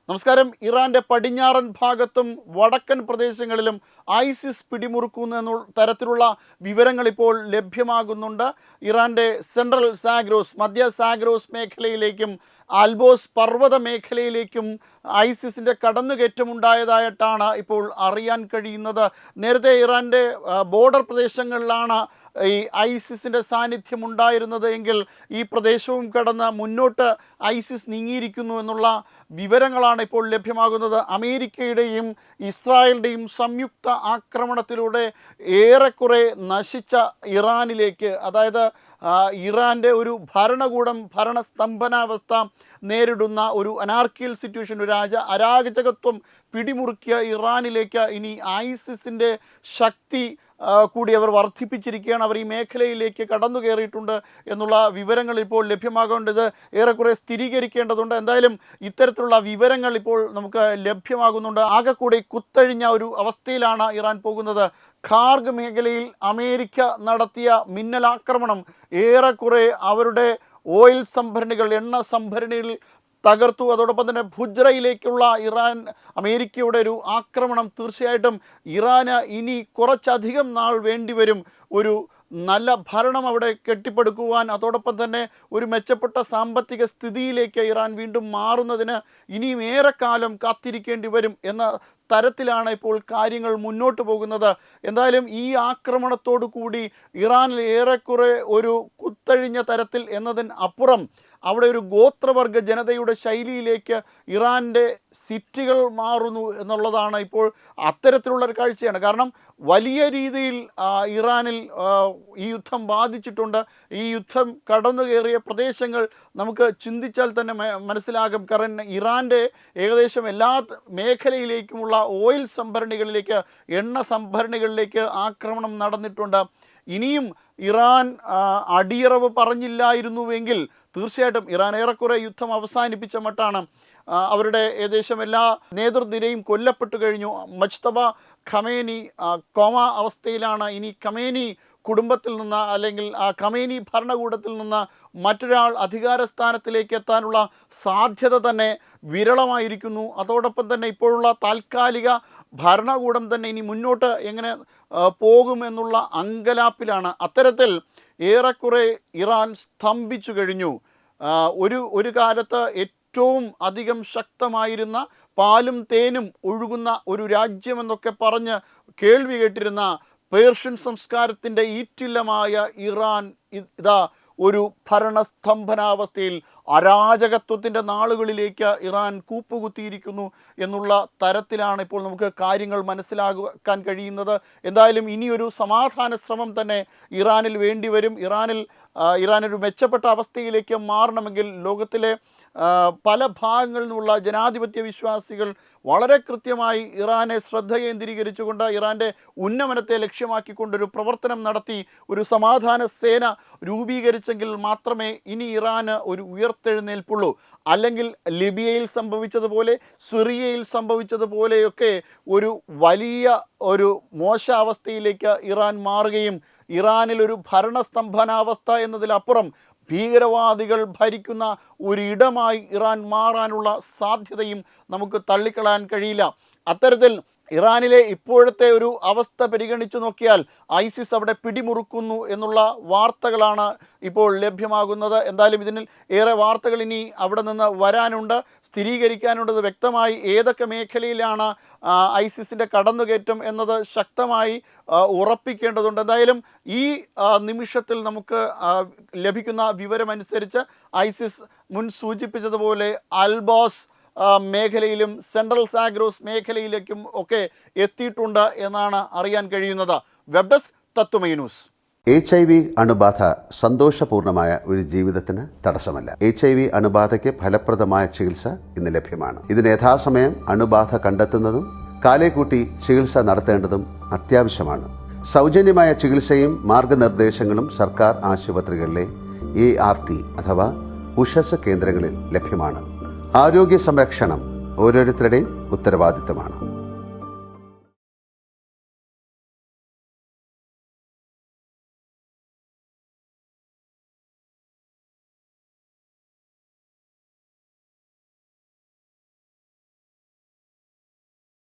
നമസ്കാരം. ഇറാന്റെ പടിഞ്ഞാറൻ ഭാഗത്തും വടക്കൻ പ്രദേശങ്ങളിലും ഐസിസ് പിടിമുറുക്കുന്നു എന്ന തരത്തിലുള്ള വിവരങ്ങൾ ഇപ്പോൾ ലഭ്യമാകുന്നുണ്ട്. ഇറാന്റെ സെൻട്രൽ സാഗ്രോസ്, മധ്യ സാഗ്രോസ് മേഖലയിലേക്കും ആൽബോസ് പർവ്വത മേഖലയിലേക്കും ഐസിസിൻ്റെ കടന്നുകയറ്റമുണ്ടായതായിട്ടാണ് ഇപ്പോൾ അറിയാൻ കഴിയുന്നത്. നേരത്തെ ഇറാൻ്റെ ബോർഡർ പ്രദേശങ്ങളിലാണ് ഈ ഐസിസിൻ്റെ സാന്നിധ്യം ഉണ്ടായിരുന്നത് എങ്കിൽ ഈ പ്രദേശവും കടന്ന് മുന്നോട്ട് ഐസിസ് നീങ്ങിയിരിക്കുന്നു എന്നുള്ള വിവരങ്ങളാണ് ഇപ്പോൾ ലഭ്യമാകുന്നത്. അമേരിക്കയുടെയും ഇസ്രായേലിൻ്റെയും സംയുക്ത ആക്രമണത്തിലൂടെ ഏറെക്കുറെ നശിച്ച ഇറാനിലേക്ക്, അതായത് ഇറാൻ്റെ ഒരു ഭരണകൂടം ഭരണസ്തംഭനാവസ്ഥ നേരിടുന്ന ഒരു അനാർക്കിയൽ സിറ്റുവേഷൻ, ഒരു അരാജകത്വം പിടിമുറുക്കിയ ഇറാനിലേക്ക് ഇനി ഐസിസിൻ്റെ ശക്തി കൂടി അവർ വർദ്ധിപ്പിച്ചിരിക്കുകയാണ്. അവർ ഈ മേഖലയിലേക്ക് കടന്നു കയറിയിട്ടുണ്ട് എന്നുള്ള വിവരങ്ങൾ ഇപ്പോൾ ലഭ്യമാകേണ്ടത് ഏറെക്കുറെ സ്ഥിരീകരിക്കേണ്ടതുണ്ട്. എന്തായാലും ഇത്തരത്തിലുള്ള വിവരങ്ങൾ ഇപ്പോൾ നമുക്ക് ലഭ്യമാകുന്നുണ്ട്. ആകെ കൂടി കുത്തഴിഞ്ഞ ഒരു അവസ്ഥയിലാണ് ഇറാൻ പോകുന്നത്. ഖാർഗ് മേഖലയിൽ അമേരിക്ക നടത്തിയ മിന്നലാക്രമണം ഏറെക്കുറെ അവരുടെ ഓയിൽ സംഭരണികൾ, എണ്ണ സംഭരണികൾ തകർത്തു. അതോടൊപ്പം തന്നെ ഭുജ്രയിലേക്കുള്ള അമേരിക്കയുടെ ഒരു ആക്രമണം തീർച്ചയായിട്ടും ഇറാന് ഇനി കുറച്ചധികം നാൾ വേണ്ടിവരും ഒരു നല്ല ഭരണം അവിടെ കെട്ടിപ്പടുക്കുവാൻ. അതോടൊപ്പം തന്നെ ഒരു മെച്ചപ്പെട്ട സാമ്പത്തിക സ്ഥിതിയിലേക്ക് ഇറാൻ വീണ്ടും മാറുന്നതിന് ഇനിയും ഏറെക്കാലം കാത്തിരിക്കേണ്ടി വരും എന്ന തരത്തിലാണ് ഇപ്പോൾ കാര്യങ്ങൾ മുന്നോട്ട് പോകുന്നത്. എന്തായാലും ഈ ആക്രമണത്തോടു കൂടി ഇറാനിൽ ഏറെക്കുറെ ഒരു കുത്തഴിഞ്ഞ തരത്തിൽ എന്നതിന് അപ്പുറം അവിടെ ഒരു ഗോത്രവർഗ ജനതയുടെ ശൈലിയിലേക്ക് ഇറാൻ്റെ സിറ്റികൾ മാറുന്നു എന്നുള്ളതാണ് ഇപ്പോൾ അത്തരത്തിലുള്ളൊരു കാഴ്ചയാണ്. കാരണം വലിയ രീതിയിൽ ഇറാനിൽ ഈ യുദ്ധം ബാധിച്ചിട്ടുണ്ട്. ഈ യുദ്ധം കടന്നു കയറിയ പ്രദേശങ്ങൾ നമുക്ക് ചിന്തിച്ചാൽ തന്നെ മനസ്സിലാകും. കാരണം ഇറാൻ്റെ ഏകദേശം എല്ലാ മേഖലയിലേക്കുമുള്ള ഓയിൽ സംഭരണികളിലേക്ക്, എണ്ണ സംഭരണികളിലേക്ക് ആക്രമണം നടന്നിട്ടുണ്ട്. ഇനിയും ഇറാൻ അടിയറവ് പറഞ്ഞില്ലായിരുന്നുവെങ്കിൽ തീർച്ചയായിട്ടും ഇറാൻ ഏറെക്കുറെ യുദ്ധം അവസാനിപ്പിച്ച മട്ടാണ്. അവരുടെ ഏകദേശം എല്ലാ നേതൃനിരയും കൊല്ലപ്പെട്ടു കഴിഞ്ഞു. മജ്തബ ഖമേനി കോമ അവസ്ഥയിലാണ്. ഇനി ഖമേനി കുടുംബത്തിൽ നിന്ന്, അല്ലെങ്കിൽ ആ ഖമേനി ഭരണകൂടത്തിൽ നിന്ന് മറ്റൊരാൾ അധികാരസ്ഥാനത്തിലേക്ക് എത്താനുള്ള സാധ്യത തന്നെ വിരളമായിരിക്കുന്നു. അതോടൊപ്പം തന്നെ ഇപ്പോഴുള്ള താൽക്കാലിക ഭരണകൂടം തന്നെ ഇനി മുന്നോട്ട് എങ്ങനെ പോകുമെന്നുള്ള അങ്കലാപ്പിലാണ്. അത്തരത്തിൽ ഏറെക്കുറെ ഇറാൻ സ്തംഭിച്ചു കഴിഞ്ഞു. ഒരു കാലത്ത് ഏറ്റവും അധികം ശക്തമായിരുന്ന, പാലും തേനും ഒഴുകുന്ന ഒരു രാജ്യമെന്നൊക്കെ പറഞ്ഞ് കേൾവി കേട്ടിരുന്ന പേർഷ്യൻ സംസ്കാരത്തിൻ്റെ ഈറ്റില്ലമായ ഇറാൻ ഇതാ ഒരു ഭരണസ്തംഭനാവസ്ഥയിൽ, അരാജകത്വത്തിൻ്റെ നാളുകളിലേക്ക് ഇറാൻ കൂപ്പുകുത്തിയിരിക്കുന്നു എന്നുള്ള തരത്തിലാണ് ഇപ്പോൾ നമുക്ക് കാര്യങ്ങൾ മനസ്സിലാക്കാൻ കഴിയുന്നത്. എന്തായാലും ഇനിയൊരു സമാധാന ശ്രമം തന്നെ ഇറാനിൽ വേണ്ടിവരും. ഇറാനൊരു മെച്ചപ്പെട്ട അവസ്ഥയിലേക്ക് മാറണമെങ്കിൽ ലോകത്തിലെ പല ഭാഗങ്ങളിൽ നിന്നുള്ള ജനാധിപത്യ വിശ്വാസികൾ വളരെ കൃത്യമായി ഇറാനെ ശ്രദ്ധ കേന്ദ്രീകരിച്ചുകൊണ്ട് ഇറാൻ്റെ ഉന്നമനത്തെ ലക്ഷ്യമാക്കിക്കൊണ്ടൊരു പ്രവർത്തനം നടത്തി ഒരു സമാധാന സേന രൂപീകരിച്ചെങ്കിൽ മാത്രമേ ഇനി ഇറാന് ഒരു ഉയർത്തെഴുന്നേൽപ്പുള്ളൂ. അല്ലെങ്കിൽ ലിബിയയിൽ സംഭവിച്ചതുപോലെ, സിറിയയിൽ സംഭവിച്ചതുപോലെയൊക്കെ ഒരു വലിയ ഒരു മോശാവസ്ഥയിലേക്ക് ഇറാൻ മാറുകയും ഇറാനിലൊരു ഭരണസ്തംഭനാവസ്ഥ എന്നതിലപ്പുറം ഭീകരവാദികൾ ഭരിക്കുന്ന ഒരിടമായി ഇറാൻ മാറാനുള്ള സാധ്യതയും നമുക്ക് തള്ളിക്കളയാൻ കഴിയില്ല. അത്തരത്തിൽ ഇറാനിലെ ഇപ്പോഴത്തെ ഒരു അവസ്ഥ പരിഗണിച്ചു നോക്കിയാൽ ഐസിസ് അവിടെ പിടിമുറുക്കുന്നു എന്നുള്ള വാർത്തകളാണ് ഇപ്പോൾ ലഭ്യമാകുന്നത്. എന്തായാലും ഇതിൽ ഏറെ വാർത്തകൾ ഇനി അവിടെ നിന്ന് വരാനുണ്ട്, സ്ഥിരീകരിക്കാനുള്ളത്. വ്യക്തമായി ഏതൊക്കെ മേഖലയിലാണ് ഐസിസിൻ്റെ കടന്നുകയറ്റം എന്നത് ശക്തമായി ഉറപ്പിക്കേണ്ടതുണ്ട്. എന്തായാലും ഈ നിമിഷത്തിൽ നമുക്ക് ലഭിക്കുന്ന വിവരമനുസരിച്ച് ഐസിസ് മുൻ സൂചിപ്പിച്ചതുപോലെ ആൽബോസ് മേഖലയിലും സെൻട്രൽ സാഗ്രോസ് മേഖലയിലേക്കും ഒക്കെ എത്തിയിട്ടുണ്ട് എന്നാണ് അറിയാൻ കഴിയുന്നത്. വെബ് ഡെസ്ക് തത്വമൈ ന്യൂസ്. HIV അണുബാധ സന്തോഷപൂർണമായ ഒരു ജീവിതത്തിന് തടസ്സമല്ല. HIV അണുബാധയ്ക്ക് ഫലപ്രദമായ ചികിത്സ ഇന്ന് ലഭ്യമാണ്. ഇതിന് യഥാസമയം അണുബാധ കണ്ടെത്തുന്നതും കാലേക്കൂട്ടി ചികിത്സ നടത്തേണ്ടതും അത്യാവശ്യമാണ്. സൗജന്യമായ ചികിത്സയും മാർഗനിർദ്ദേശങ്ങളും സർക്കാർ ആശുപത്രികളിലെ ART അഥവാ ഉഷസ് കേന്ദ്രങ്ങളിൽ ലഭ്യമാണ്. ആരോഗ്യ സംരക്ഷണം ഓരോരുത്തരുടെയും ഉത്തരവാദിത്തമാണ്.